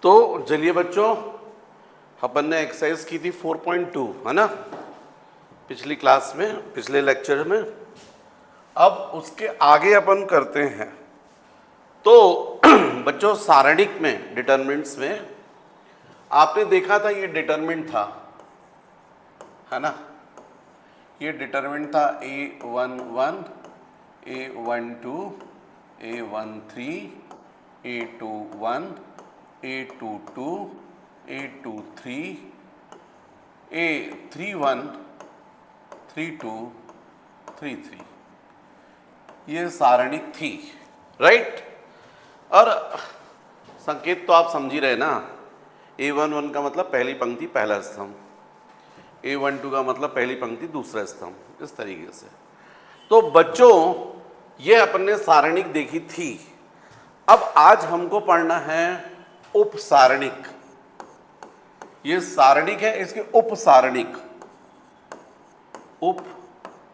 तो चलिए बच्चों, अपन ने एक्सरसाइज की थी 4.2, है ना, पिछली क्लास में, पिछले लेक्चर में। अब उसके आगे अपन करते हैं। तो बच्चों, सारणिक में, डिटरमिनेंट्स में आपने देखा था ये डिटरमिनेंट था, है ना, ये डिटरमिनेंट था A11, A12, A13, A21, A22, A23, A31, 32, 33, ये सारणिक थी, राइट। और संकेत तो आप समझ ही रहे ना, A11 का मतलब पहली पंक्ति पहला स्तंभ, A12 का मतलब पहली पंक्ति दूसरा स्तंभ, इस तरीके से। तो बच्चों, ये अपन ने सारणिक देखी थी। अब आज हमको पढ़ना है उपसारणिक। ये सारणिक है, इसके उपसारणिक, उपसारणिक,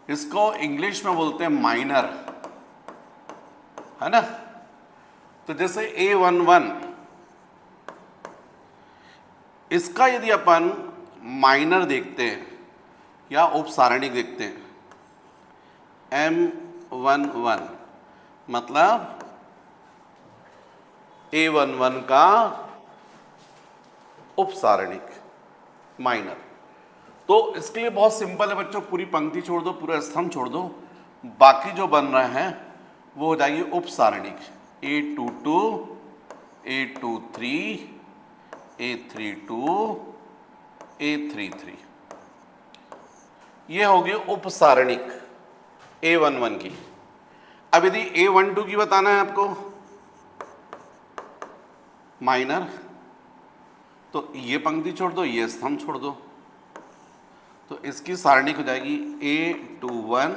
इसको इंग्लिश में बोलते हैं माइनर, है ना। तो जैसे A11, इसका यदि अपन माइनर देखते हैं या उपसारणिक देखते हैं, M11 मतलब A11 का उपसारणिक, माइनर। तो इसके लिए बहुत सिंपल है बच्चों, पूरी पंक्ति छोड़ दो, पूरा स्तंभ छोड़ दो, बाकी जो बन रहे हैं वो हो जाएगी उपसारणिक। A22, A23, A32, A33, ये होगी उपसारणिक A11 की। अब यदि A12 की बताना है आपको, माइनर, तो ये पंक्ति छोड़ दो, ये स्तंभ छोड़ दो, तो इसकी सारणिक हो जाएगी A21,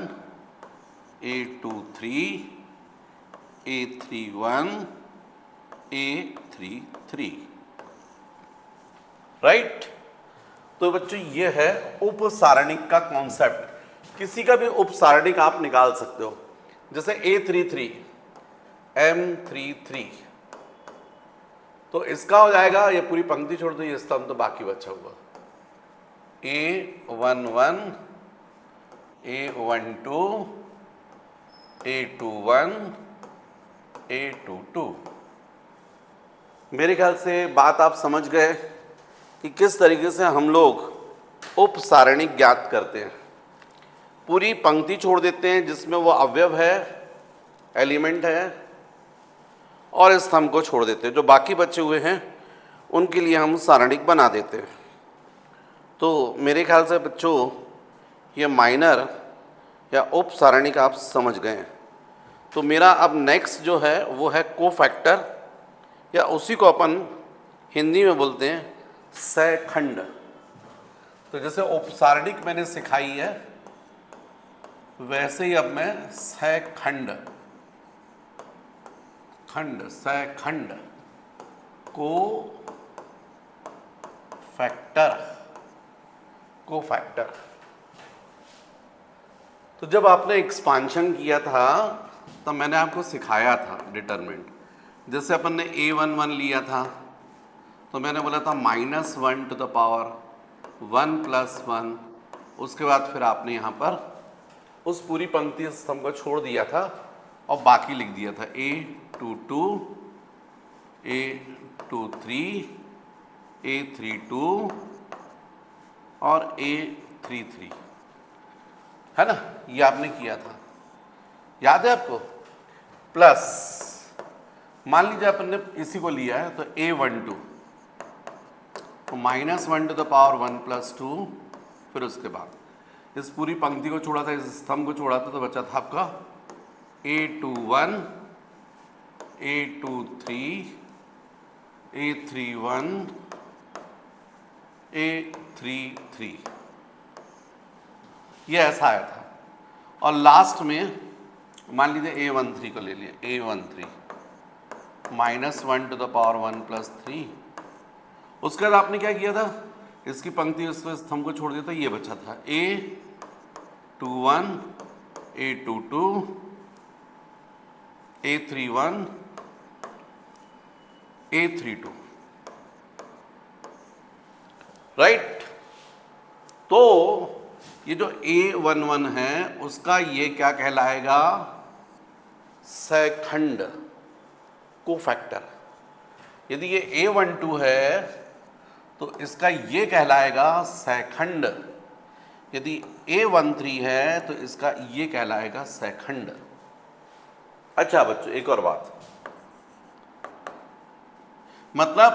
A23, A31, A33, right. तो बच्चों, ये है उपसारणिक का कॉन्सेप्ट। किसी का भी उपसारणिक आप निकाल सकते हो। जैसे A33, M33, तो इसका हो जाएगा, ये पूरी पंक्ति छोड़ दो, ये स्तंभ, तो बाकी बचा हुआ A11, A12, A21, A22। मेरे ख्याल से बात आप समझ गए कि किस तरीके से हम लोग उपसारणिक ज्ञात करते हैं। पूरी पंक्ति छोड़ देते हैं जिसमें वो अवयव है, एलिमेंट है, और स्तंभ को छोड़ देते हैं। जो बाकी बचे हुए हैं उनके लिए हम सारणिक बना देते हैं। तो मेरे ख्याल से बच्चों, ये माइनर या उपसारणिक आप समझ गए हैं। तो मेरा अब नेक्स्ट जो है वो है कोफैक्टर, या उसी को अपन हिंदी में बोलते हैं सहखंड। तो जैसे उपसारणिक मैंने सिखाई है, वैसे ही अब मैं सहखंड, सहखंड, कोफैक्टर। तो जब आपने एक्सपांशन किया था तब मैंने आपको सिखाया था डिटरमिनेंट। जैसे अपन ने A11 लिया था, तो मैंने बोला था -1 to the power 1 + 1। उसके बाद फिर आपने यहाँ पर उस पूरी पंक्ति स्तंभ को छोड़ दिया था और बाकी लिख दिया था A22, A23, A32 और A33, है ना। ये आपने किया था, याद है आपको। प्लस मान लीजिए अपन ने इसी को लिया है, तो A12, तो -1 to the power 1 + 2, फिर उसके बाद इस पूरी पंक्ति को छोड़ा था, इस स्तंभ को छोड़ा था, तो बचा था आपका A21, A23, A31, A33, ये ऐसा आया था। और लास्ट में मान लीजिए A13 को ले लिया, A13 -1 to the power 1 + 3। उसके बाद आपने क्या किया था, इसकी पंक्ति, इसको स्तंभ को छोड़ दिया था, ये बचा था A21, A22, A31 A32, right. तो ये जो A11 है उसका ये क्या कहलाएगा, सहखंड, कोफैक्टर। यदि ये A12 है तो इसका ये कहलाएगा सहखंड, यदि A13 है तो इसका ये कहलाएगा सहखंड। अच्छा बच्चों, एक और बात, मतलब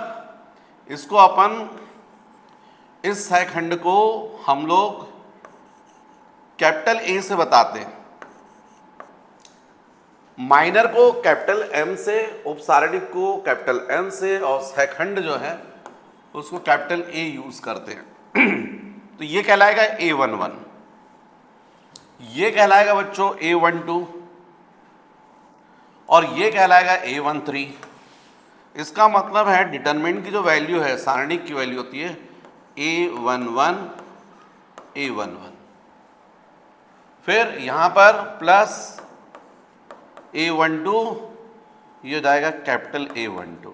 इसको अपन, इस सहखंड को हम लोग कैपिटल ए से बताते हैं, माइनर को कैपिटल एम से, उपसारणिक को कैपिटल एम से, और सहखंड जो है उसको कैपिटल ए यूज करते हैं। तो ये कहलाएगा A11, ये कहलाएगा बच्चों A12, और ये कहलाएगा A13। इसका मतलब है डिटरमिनेंट की जो वैल्यू है, सारणिक की वैल्यू होती है A11 A11, फिर यहां पर प्लस A12, ये हो जाएगा कैपिटल A12,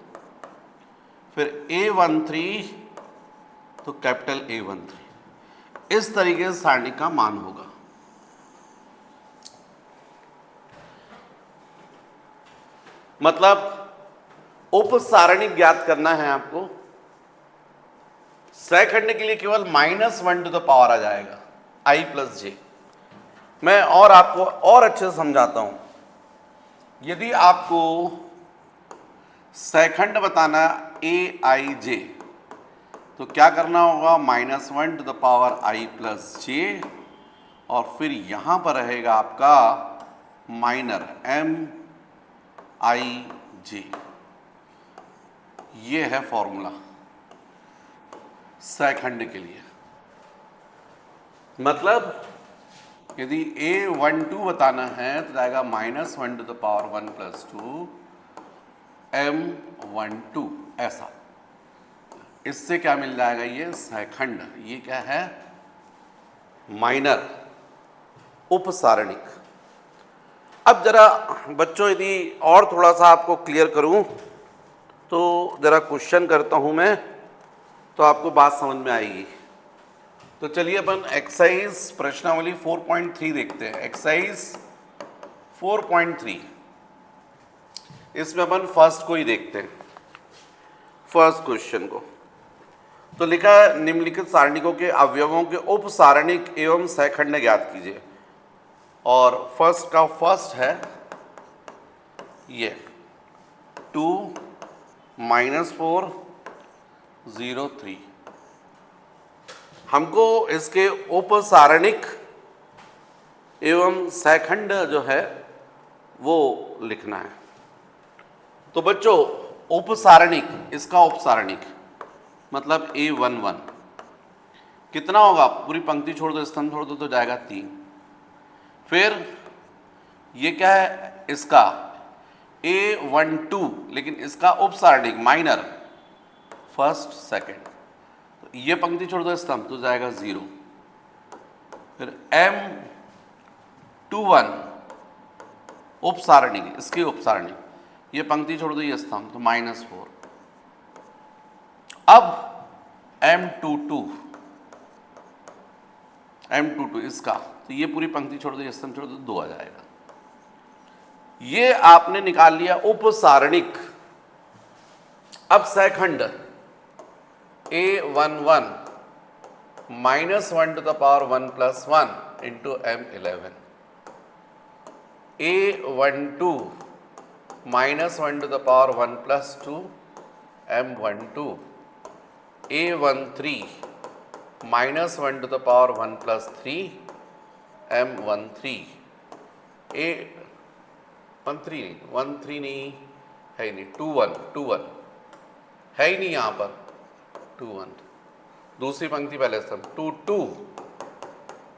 फिर A13 तो कैपिटल A13। इस तरीके से सारणी का मान होगा। मतलब उपसारणिक ज्ञात करना है आपको, सहखंड के लिए केवल -1 टू द पावर आ जाएगा i प्लस जे। मैं और आपको और अच्छे से समझाता हूं। यदि आपको सहखंड बताना AIJ, तो क्या करना होगा, -1 to the power i plus J, और फिर यहां पर रहेगा आपका माइनर MIJ। ये है फॉर्मूला सहखंड के लिए। मतलब यदि A12 बताना है तो जाएगा -1 to the power 1 plus 2 M12, ऐसा। इससे क्या मिल जाएगा, ये सहखंड। ये क्या है, माइनर, उपसारणिक। अब जरा बच्चों यदि और थोड़ा सा आपको क्लियर करूं तो जरा क्वेश्चन करता हूं मैं, तो आपको बात समझ में आएगी। तो चलिए अपन एक्सरसाइज प्रश्नावली 4.3 देखते हैं। एक्सरसाइज 4.3, इसमें अपन फर्स्ट को ही देखते हैं, फर्स्ट क्वेश्चन को। तो लिखा है निम्नलिखित सारणिकों के अवयवों के उपसारणिक एवं सहखंड ज्ञात कीजिए। और फर्स्ट का फर्स्ट है ये 2 -4 0 3। हमको इसके उपसारणिक एवं सहखंड जो है वो लिखना है। तो बच्चों उपसारणिक, इसका उपसारणिक मतलब A11 कितना होगा, पूरी पंक्ति छोड़ दो, स्तंभ छोड़ दो तो जाएगा 3। फिर ये क्या है, इसका A12, लेकिन इसका उपसारणिक माइनर फर्स्ट सेकंड, तो ये पंक्ति छोड़ दो स्तंभ तो जाएगा 0। फिर M21 उपसारणिक, इसके उपसारणिक, ये पंक्ति छोड़ दो ये स्तंभ तो -4। अब M22 इसका, तो ये पूरी पंक्ति छोड़ दो ये स्तंभ छोड़ दो 2 आ जाएगा। ये आपने निकाल लिया उपसारणिक। अब सहखंड A11 -1 to the power 1 plus 1 into M11, A12 -1 to the power 1 plus 2 M12, A13 -1 to the power 1 plus 3 M13, A13 नहीं है ही नहीं, 21 है ही नहीं यहाँ पर, 21 दूसरी पंक्ति पहले स्तंभ 22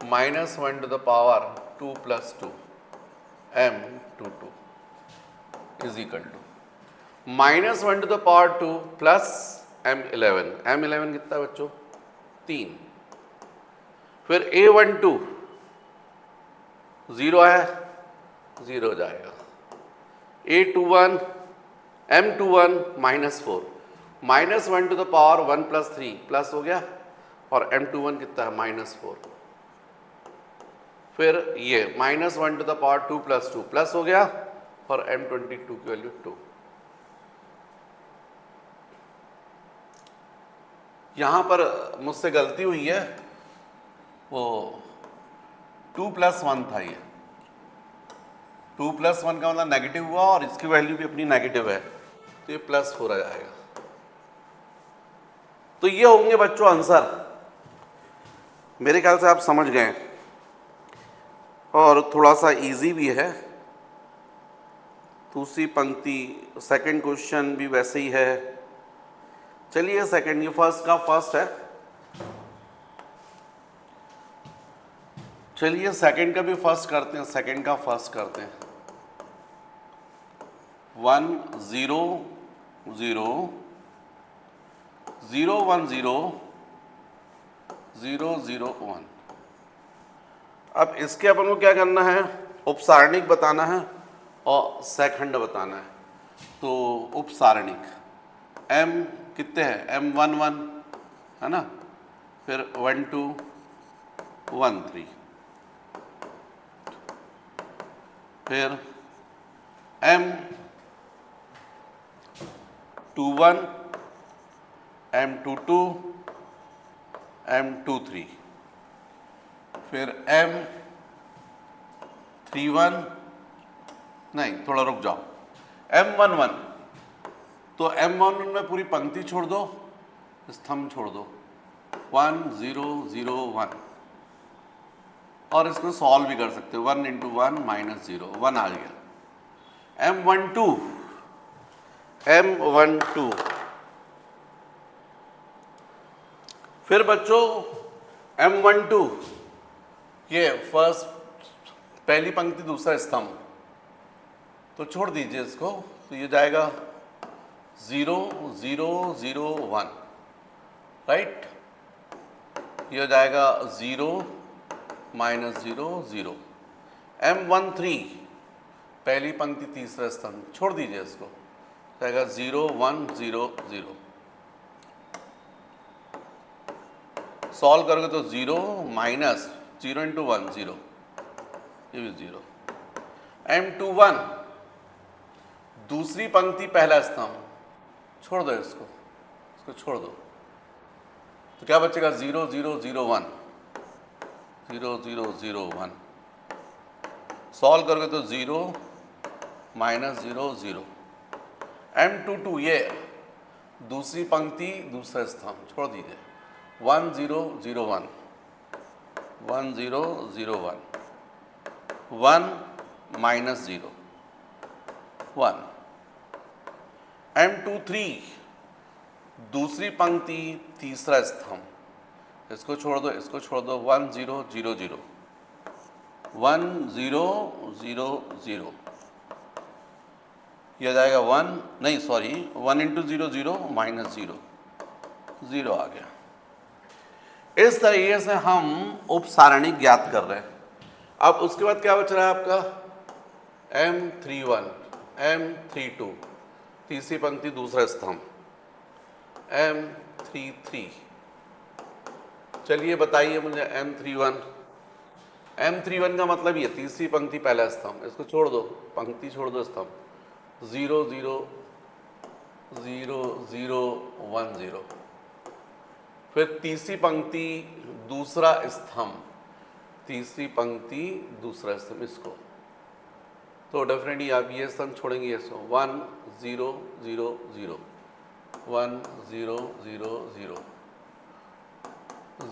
-1 to the power 2 plus 2 M22 is equal to -1 to the power 2 plus M11 कितना बच्चों 3। फिर A12 0 है 0 जाएगा, A21 M21 -4 -1 to the power 1 + 3 plus हो गया, और M21 कितना है -4। फिर ये -1 टू द पावर 2 + 2 प्लस हो गया, और M22 की वैल्यू 2। यहाँ पर मुझसे गलती हुई है, वो 2 + 1 था, ये 2 + 1 का मतलब नेगेटिव हुआ, और इसकी वैल्यू भी अपनी नेगेटिव है, तो ये +4 आ जाएगा। तो ये होंगे बच्चों आंसर। मेरे ख्याल से आप समझ गए, और थोड़ा सा इजी भी है। दूसरी पंक्ति, सेकंड क्वेश्चन भी वैसे ही है। चलिए सेकंड, ये फर्स्ट का फर्स्ट है, चलिए सेकंड का भी फर्स्ट करते हैं, सेकंड का फर्स्ट करते हैं। 1 0 0 0 1 0 0 0 1। अब इसके अपन को क्या करना है, उपसारणिक बताना है और सेखंड बताना है। तो उपसारणिक m कितने हैं, M11 है ना, फिर 1 2 1 3, फिर M21 M22 M23, फिर M31, नहीं थोड़ा रुक जाओ, M11। तो M11 में पूरी पंक्ति छोड़ दो, स्तंभ छोड़ दो, 1 0 0 1, और इसको सॉल्व भी कर सकते हो, 1 × 1 -0 1 आ गया। M12 फिर बच्चों M12 ये फर्स्ट, पहली पंक्ति दूसरा स्तंभ, तो छोड़ दीजिए इसको, तो ये जाएगा 0 0 0 1, राइट। ये जाएगा 0 -0 0। M13 पहली पंक्ति तीसरा स्तंभ, छोड़ दीजिए इसको, जाएगा 0 1 0 0। सॉल्व करोगे तो 0 -0 × 1 0, ये भी 0। M21 दूसरी पंक्ति पहला स्तंभ, छोड़ दो इसको छोड़ दो, तो क्या बचेगा 0 0 0 1 0 0 0 1। सॉल्व करोगे तो 0 -0 0। M22 ये दूसरी पंक्ति दूसरा स्तंभ, छोड़ दीजिए, 1 0 0 1 1 0 0 1 1 -0 1। M23 दूसरी पंक्ति तीसरा स्तंभ, इसको छोड़ दो 1 0 0 0 1 0 0 0। यह जाएगा 1 × 0 0 -0 0 आ गया। इस तरीके से हम उपसारणिक ज्ञात कर रहे हैं। अब उसके बाद क्या बच रहा है आपका, M31 M32 तीसरी पंक्ति दूसरा स्तंभ, M33। चलिए बताइए मुझे M31 का मतलब ये तीसरी पंक्ति पहला स्तंभ, इसको छोड़ दो, पंक्ति छोड़ दो, स्तंभ 0 0 0 0 1 0। फिर तीसरी पंक्ति दूसरा स्तंभ, तीसरी पंक्ति दूसरा स्तंभ, इसको तो डेफिनेटली आप ये स्तंभ छोड़ेंगे, इसको 1 0 0 0 1 0 0 0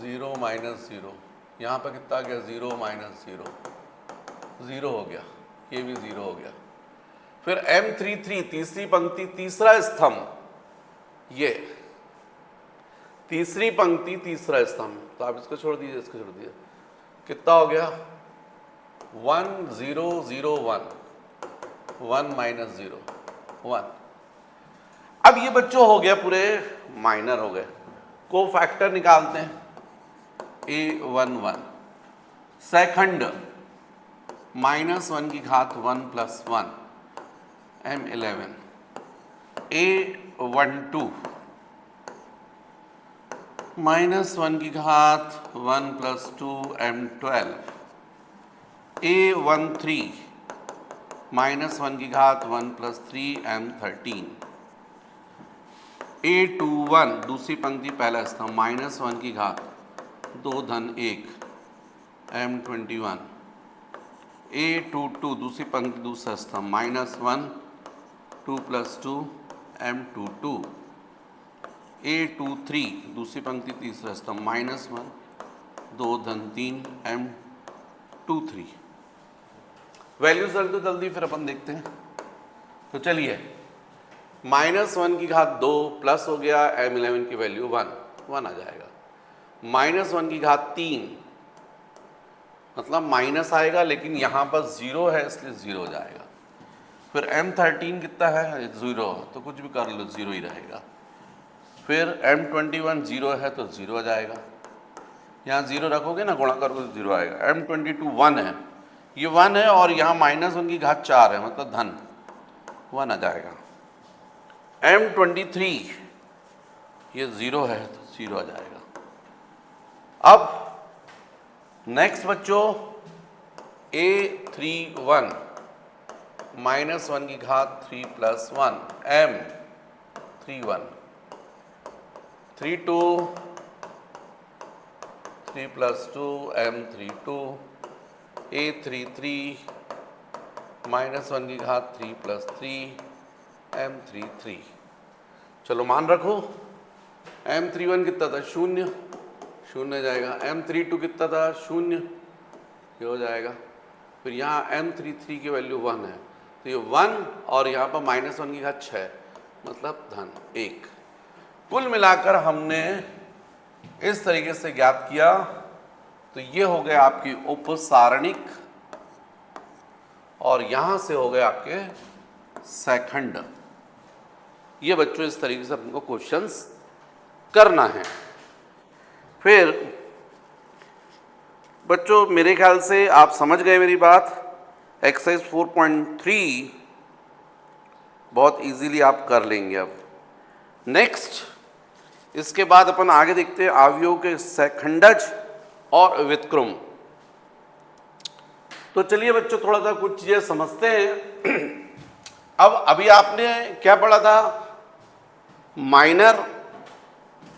0 -0। यहाँ पर कितना आ गया, 0 -0 0 हो गया, ये भी 0 हो गया। फिर M33 तीसरी पंक्ति तीसरा स्तंभ, ये तीसरी पंक्ति तीसरा स्तंभ, तो आप इसको छोड़ दीजिए, इसको छोड़ दीजिए, कितना हो गया, 1 0 0 1 1 -0 1। अब ये बच्चों हो गया पूरे माइनर हो गए। को फैक्टर निकालते हैं, A11 सेकंड -1 की घात 1 + 1 M11, A12 -1 की घात 1 + 2 M12, A13 -1 की घात 1 + 3 M13, A21 दूसरी पंक्ति पहला स्तंभ -1 की घात 2 धन 1 M21, A22 दूसरी पंक्ति दूसरा स्तंभ -1 2 + 2 M22, A23 दूसरी पंक्ति तीसरा स्तंभ -1 2 धन 3 M23। वैल्यूज रख दो जल्दी, फिर अपन देखते हैं। तो चलिए, -1 की घात 2 प्लस हो गया M11 की वैल्यू 1 आ जाएगा, -1 की घात 3 मतलब माइनस आएगा, लेकिन यहाँ पर 0 है इसलिए 0 हो जाएगा। फिर M13 कितना है 0, तो कुछ भी कर लो 0 ही रहेगा। फिर M21 0 है तो 0 आ जाएगा, यहाँ 0 रखोगे ना गुणा करोगे तो 0 आएगा। M22 1 है, ये 1 है और यहाँ -1 की घात 4 है मतलब धन 1 आ जाएगा। M23 ये 0 है तो 0 आ जाएगा। अब नेक्स्ट बच्चों A31 -1 की घात 3 + 1 M31, 32 3 + 2 M32, A33 -1 की घात 3 + 3 M33। चलो मान रखो, M31 कितना था 0 0 जाएगा, M32 कितना था 0 ये हो जाएगा। फिर यहाँ M33 की वैल्यू 1 है तो ये 1 और यहाँ पर -1 की घात 6 मतलब धन 1। कुल मिलाकर हमने इस तरीके से ज्ञात किया। तो ये हो गए आपकी उपसारणिक और यहाँ से हो गए आपके सेकंड। ये बच्चों इस तरीके से हमको क्वेश्चंस करना है। फिर बच्चों मेरे ख्याल से आप समझ गए मेरी बात। एक्सरसाइज 4.3 बहुत इजीली आप कर लेंगे। अब नेक्स्ट इसके बाद अपन आगे देखते हैं अवयवों के सेखंडज और व्युत्क्रम। तो चलिए बच्चों थोड़ा सा कुछ चीजें समझते हैं। अब अभी आपने क्या पढ़ा था, माइनर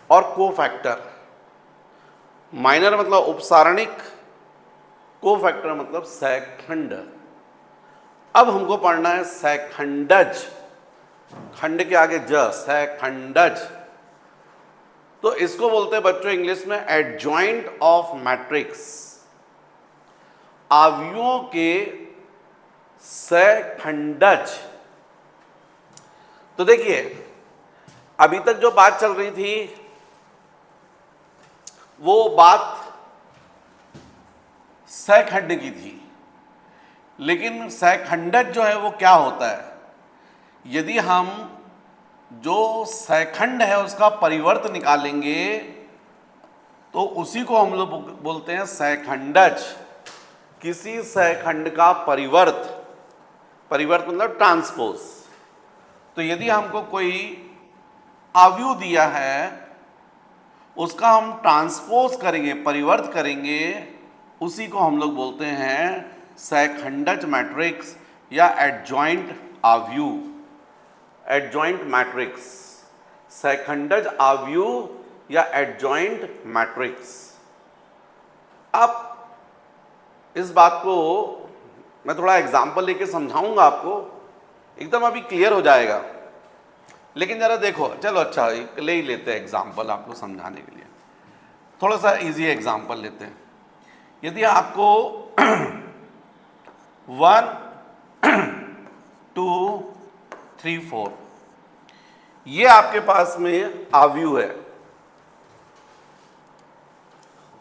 और कोफैक्टर। माइनर मतलब उपसारणिक, कोफैक्टर मतलब सेखंड। अब हमको पढ़ना है सेखंडज, खंड के आगे ज, सेखंडज। तो इसको बोलते हैं बच्चों इंग्लिश में एडजॉइंट ऑफ मैट्रिक्स, अवयवों के सेखंडज। तो देखिए अभी तक जो बात चल रही थी वो बात सेखंड की थी, लेकिन सेखंडज जो है वो क्या होता है, यदि हम जो सेखंड है उसका परिवर्त निकालेंगे तो उसी को हम लोग बोलते हैं सेखंडज। किसी सेखंड का परिवर्त, परिवर्त मतलब ट्रांसपोज। तो यदि हमको कोई अवयव दिया है उसका हम ट्रांसपोज करेंगे, परिवर्त करेंगे, उसी को हम लोग बोलते हैं सेखंडज मैट्रिक्स या एडजॉइंट अवयव, एडजॉइंट मैट्रिक्स, सेखंडज अवयव या एडजॉइंट मैट्रिक्स। अब इस बात को मैं थोड़ा एग्जांपल लेके समझाऊंगा आपको, एकदम अभी क्लियर हो जाएगा। लेकिन जरा देखो, चलो अच्छा ले ही लेते हैं एग्जांपल आपको समझाने के लिए। थोड़ा सा इजी एग्जांपल लेते हैं। यदि आपको 1 2 3 4 ये आपके पास में अवयव है,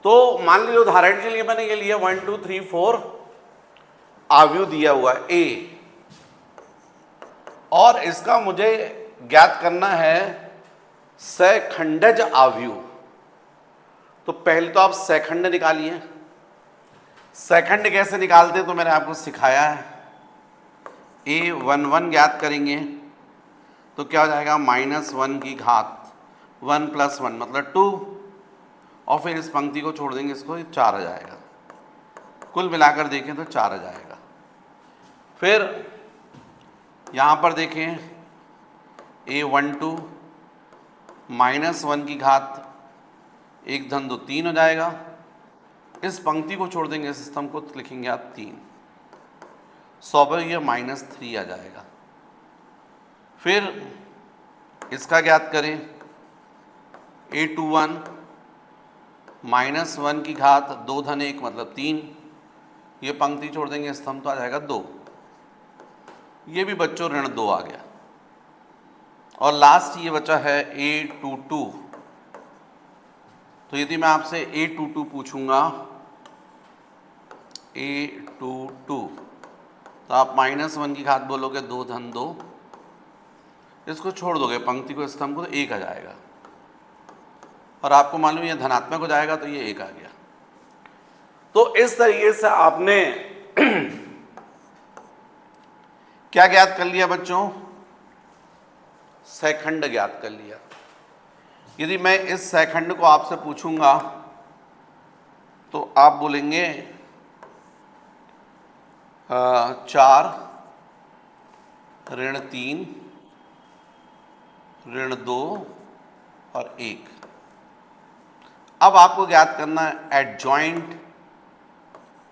तो मान लीजिए उदाहरण के लिए मैंने ये लिया 1 2 3 4 अवयव दिया हुआ है ए, और इसका मुझे ज्ञात करना है सेखंडज अवयव। तो पहले तो आप सेखंड निकालिए। सेखंड कैसे निकालते तो मैंने आपको सिखाया है। A11 ज्ञात करेंगे तो क्या हो जाएगा, -1 की घात 1 + 1 मतलब 2, और फिर इस पंक्ति को छोड़ देंगे, इसको 4 आ जाएगा। कुल मिलाकर देखें तो 4 आ जाएगा। फिर यहाँ पर देखें A12 -1 की घात 1 धन 2 3 हो जाएगा। इस पंक्ति को छोड़ देंगे, इस स्तंभ को लिखेंगे आप 3, 100 पर यह -3 आ जाएगा। फिर इसका ज्ञात करें A21 -1 की घात 2 धन 1 मतलब 3, ये पंक्ति छोड़ देंगे, स्तंभ तो आ जाएगा 2, ये भी बच्चों ऋण 2 आ गया। और लास्ट ये बचा है A22। तो यदि मैं आपसे A22 पूछूंगा, A22, तो आप -1 की घात बोलोगे 2 धन 2, इसको छोड़ दोगे पंक्ति को, स्तंभ को, तो 1 आ जाएगा। और आपको मालूम ये धनात्मक हो जाएगा तो ये 1 आ गया। तो इस तरीके से आपने क्या ज्ञात कर लिया बच्चों, सेखंड ज्ञात कर लिया। यदि मैं इस सेखंड को आपसे पूछूंगा तो आप बोलेंगे 4 ऋण 3 ऋण 2 और 1। अब आपको ज्ञात करना है एडजॉइंट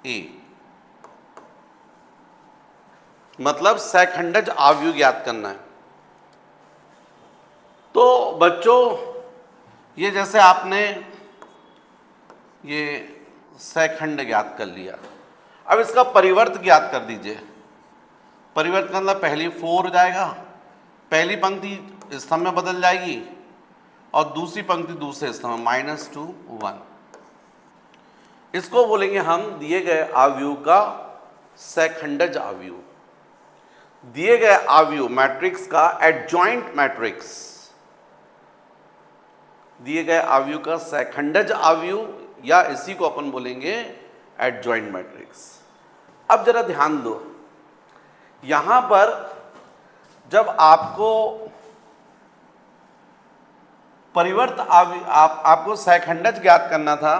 ए, मतलब सेखंडज आव्यूह ज्ञात करना है। तो बच्चों ये जैसे आपने ये सेखंड ज्ञात कर लिया, अब इसका परिवर्त ज्ञात कर दीजिए। परिवर्त का मतलब पहली 4 हो जाएगा, पहली पंक्ति स्तंभ में बदल जाएगी और दूसरी पंक्ति दूसरे स्तंभ में -2 1। इसको बोलेंगे हम दिए गए आव्यूह का सेखंडज आव्यूह, दिए गए आव्यूह मैट्रिक्स का एडजॉइंट मैट्रिक्स, दिए गए आव्यूह का सेखंडज आव्यूह, या इसी को अपन बोलेंगे एडजॉइंट मैट्रिक्स। अब जरा ध्यान दो, यहां पर जब आपको परिवर्त आपको सेखंडज ज्ञात करना था,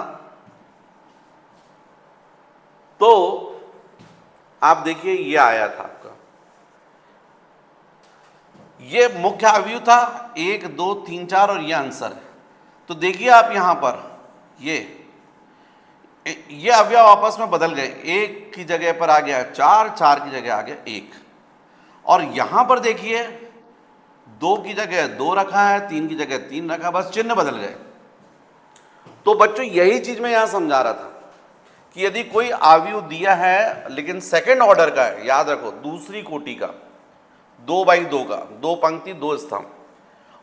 तो आप देखिए ये आया था आपका, ये मुख्य आव्यूह था 1 2 3 4 और ये आंसर है। तो देखिए आप यहां पर ये अवयव आपस में बदल गए, 1 की जगह पर आ गया 4, 4 की जगह आ गया 1, और यहां पर देखिए 2 की जगह 2 रखा है, 3 की जगह 3 रखा, बस चिन्ह बदल गए। तो बच्चों यही चीज मैं यहां समझा रहा था कि यदि कोई आव्यूह दिया है लेकिन सेकंड ऑर्डर का है, याद रखो दूसरी कोटि का, 2/2 का, 2 पंक्ति 2 स्तंभ,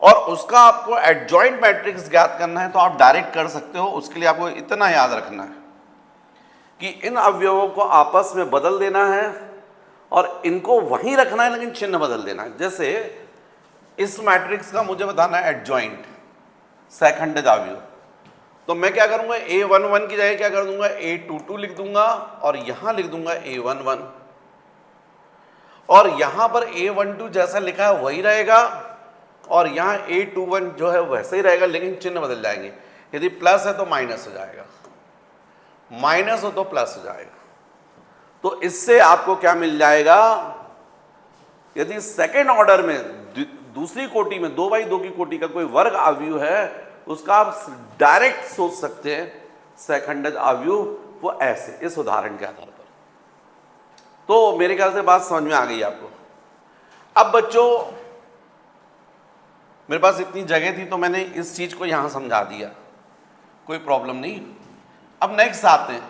और उसका आपको एडजॉइंट मैट्रिक्स ज्ञात करना है, तो आप डायरेक्ट कर सकते हो। उसके लिए आपको इतना याद रखना है कि इन अवयवों को आपस में बदल देना है और इनको वहीं रखना है, लेकिन चिन्ह बदल देना है। जैसे इस मैट्रिक्स का मुझे बताना है एडजॉइंट सेखंडज आव्यूह, तो मैं क्या करूंगा, A11 की जगह क्या कर दूंगा, A22 लिख दूंगा और यहां लिख दूंगा A11, और यहां पर A12 जैसा लिखा है वही रहेगा और यहां A21 जो है वैसे ही रहेगा, लेकिन चिन्ह बदल जाएंगे। यदि प्लस है तो माइनस हो जाएगा, माइनस हो तो प्लस हो जाएगा। तो इससे आपको क्या मिल जाएगा, यदि सेकेंड ऑर्डर में दूसरी कोटि में 2/2 की कोटि का कोई वर्ग आव्यूह है, उसका आप डायरेक्ट सोच सकते हैं सेखंडज आव्यूह, वो ऐसे, इस उदाहरण के आधार पर। तो मेरे ख्याल से बात समझ में आ गई आपको। अब बच्चों मेरे पास इतनी जगह थी तो मैंने इस चीज को यहां समझा दिया, कोई प्रॉब्लम नहीं। अब नेक्स्ट आते हैं।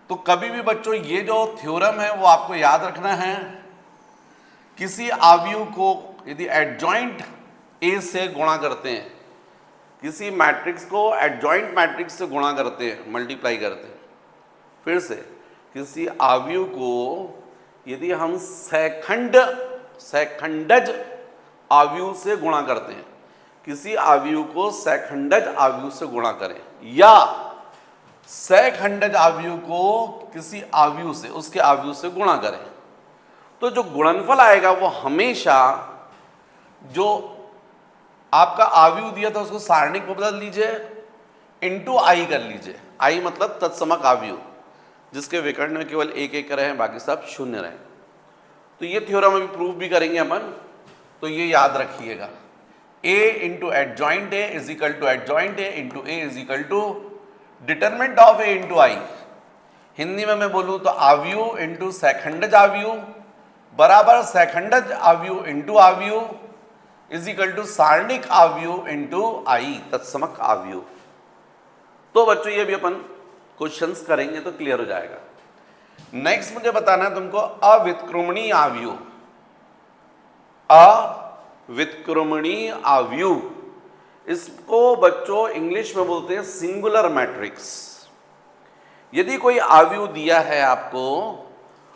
तो कभी भी बच्चों ये जो थ्योरम है वो आपको याद रखना है, किसी आव्यूह को यदि एडजॉइंट ए से गुणा करते हैं, किसी मैट्रिक्स को एडजॉइंट मैट्रिक्स से गुणा करते हैं, मल्टीप्लाई करते हैं, फिर से किसी आव्यूह को यदि हम सेखंडज आव्यूह से गुणा करते हैं, किसी आव्यूह को सेखंडज आव्यूह से गुणा करें, या सेखंडज आव्यूह को किसी आव्यूह से, उसके आव्यूह से गुणा करें, तो जो गुणनफल आएगा वो हमेशा जो आपका आव्यूह दिया था उसको सारणिक में बदल दीजिए, इंटू आई कर लीजिए। आई मतलब तत्समक आव्यूह, जिसके विकर्ण में केवल एक एक रहे, बाकी सब शून्य रहे। तो ये थ्योरम अभी प्रूव भी करेंगे अपन, तो ये याद रखिएगा, a into adjoint A is equal to adjoint A into A is equal to determinant of A into I. Hindi में मैं बोलूं तो आव्यूह इंटू सेखंडज आव्यूह बराबर सेखंडज आव्यूह इंटू आव्यूह इज इक्वल टू सारणिक आव्यूह इंटू आई, तत्समक आव्यूह। तो बच्चों ये भी अपन क्वेश्चंस करेंगे तो क्लियर हो जाएगा। नेक्स्ट मुझे बताना है तुमको अवित्क्रमणीय आव्यूह। अवित्क्रमणीय आव्यूह, इसको बच्चों इंग्लिश में बोलते हैं सिंगुलर मैट्रिक्स। यदि कोई आव्यूह दिया है आपको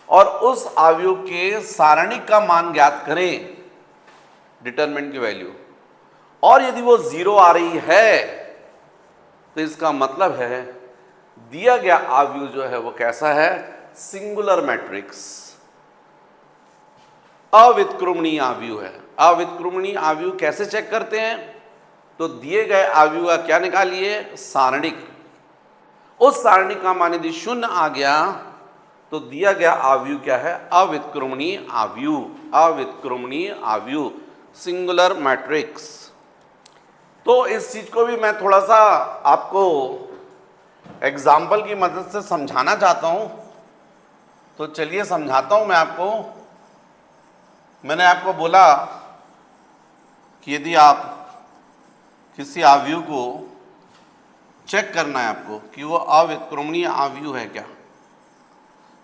और उस आव्यूह के सारणिक का मान ज्ञात करें, डिटरमिनेंट की वैल्यू, और यदि वो 0 आ रही है तो इसका मतलब है दिया गया आव्यूह जो है वो कैसा है, सिंगुलर मैट्रिक्स, अवित्क्रमणीय आव्यूह है। अवित्क्रमणीय आव्यूह कैसे चेक करते हैं, तो दिए गए आव्यूह का क्या निकालिए, सारणिक। उस सारणिक का मान यदि 0 आ गया तो दिया गया आव्यूह क्या है, अवित्क्रमणीय आव्यूह। अवित्क्रमणीय आव्यूह, सिंगुलर मैट्रिक्स। तो इस चीज को भी मैं थोड़ा सा आपको एग्जाम्पल की मदद से समझाना चाहता हूं, तो चलिए समझाता हूं मैं आपको। मैंने आपको बोला कि यदि आप किसी आव्यूह को चेक करना है आपको कि वो अवित्क्रमणीय आव्यूह है क्या,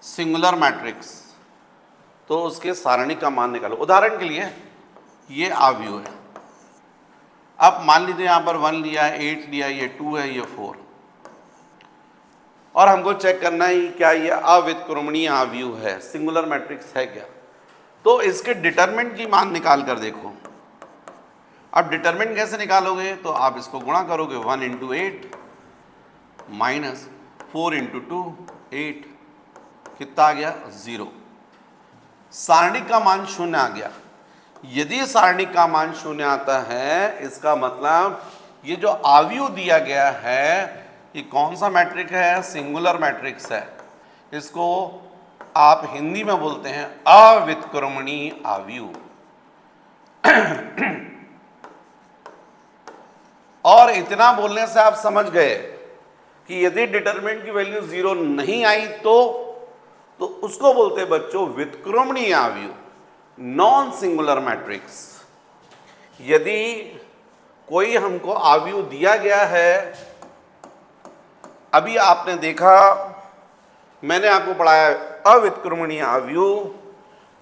सिंगुलर मैट्रिक्स, तो उसके सारणिक का मान निकालो। उदाहरण के लिए ये आव्यूह है, आप मान लीजिए यहां पर 1 लिया है, 8 लिया, ये 2 है, ये 4, और हमको चेक करना है क्या ये अवित्क्रमणीय आव्यूह है, सिंगुलर मैट्रिक्स है क्या। तो इसके डिटरमिनेंट की मान निकाल कर देखो। अब डिटरमिनेंट कैसे निकालोगे, तो आप इसको गुणा करोगे, 1 इंटू 8 माइनस 4 इंटू 2 8, कितना आ गया, 0। सारणिक का मान 0 आ गया। यदि सारणिक का मान 0 आता है, इसका मतलब ये जो आव्यूह दिया गया है ये कौन सा मैट्रिक है, सिंगुलर मैट्रिक्स है। इसको आप हिंदी में बोलते हैं अवित्क्रमणीय आव्यूह। और इतना बोलने से आप समझ गए कि यदि डिटरमिनेंट की वैल्यू 0 नहीं आई तो उसको बोलते हैं बच्चों व्युत्क्रमणीय आव्यूह, नॉन सिंगुलर मैट्रिक्स। यदि कोई हमको आव्यूह दिया गया है, अभी आपने देखा, मैंने आपको पढ़ाया अवित्क्रमणीय आव्यूह,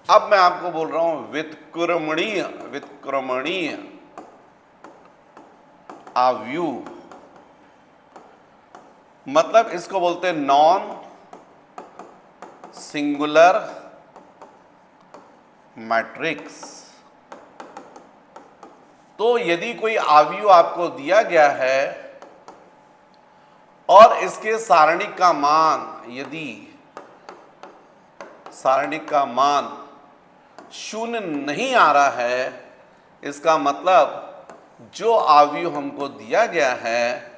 अब मैं आपको बोल रहा हूं व्युत्क्रमणीय आव्यूह, मतलब इसको बोलते हैं नॉन सिंगुलर मैट्रिक्स। तो यदि कोई आव्यूह आपको दिया गया है और इसके सारणिक का मान, यदि सारणिक का मान 0 नहीं आ रहा है, इसका मतलब जो आव्यूह हमको दिया गया है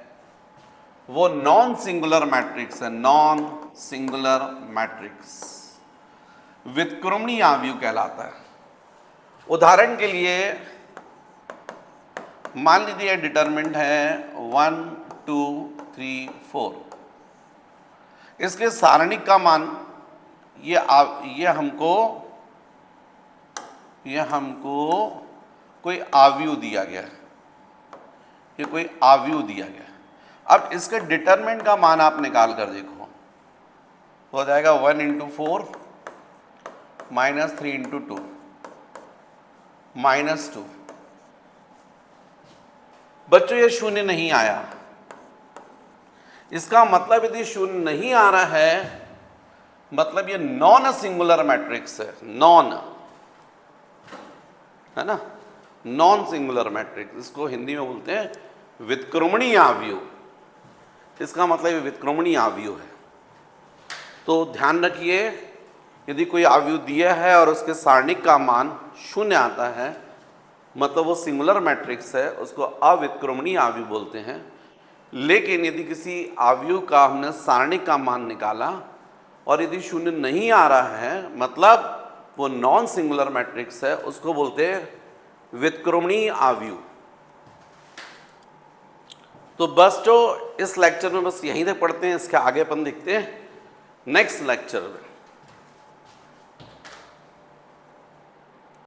वो नॉन सिंगुलर मैट्रिक्स है, नॉन सिंगुलर मैट्रिक्स, व्युत्क्रमणीय आव्यूह कहलाता है। उदाहरण के लिए मान लीजिए डिटरमिनेंट है 1 2 3 4, इसके सारणिक का मान ये हमको कोई आव्यूह दिया गया है, ये कोई आव्यूह दिया गया है। अब इसके डिटरमिनेंट का मान आप निकाल कर देखो, हो जाएगा 1 इंटू 4 माइनस 3 इंटू 2 माइनस 2। बच्चों ये 0 नहीं आया, इसका मतलब यदि 0 नहीं आ रहा है, मतलब ये नॉन सिंगुलर मैट्रिक्स है, नॉन, है ना, नॉन सिंगुलर मैट्रिक्स। इसको हिंदी में बोलते हैं व्युत्क्रमणीय आव्यूह। इसका मतलब ये व्युत्क्रमणीय आव्यूह है। तो ध्यान रखिए, यदि कोई आव्यूह दिया है और उसके सारणिक का मान 0 आता है, मतलब वो सिंगुलर मैट्रिक्स है, उसको अव्युत्क्रमणीय आव्यूह बोलते हैं। लेकिन यदि किसी आव्यूह का हमने सारणिक का मान निकाला और यदि 0 नहीं आ रहा है, मतलब वो नॉन सिंगुलर मैट्रिक्स है, उसको बोलते हैं व्युत्क्रमणीय आव्यूह। तो बस जो इस लेक्चर में बस यहीं तक पढ़ते हैं, इसके आगे अपन देखते हैं नेक्स्ट लेक्चर में।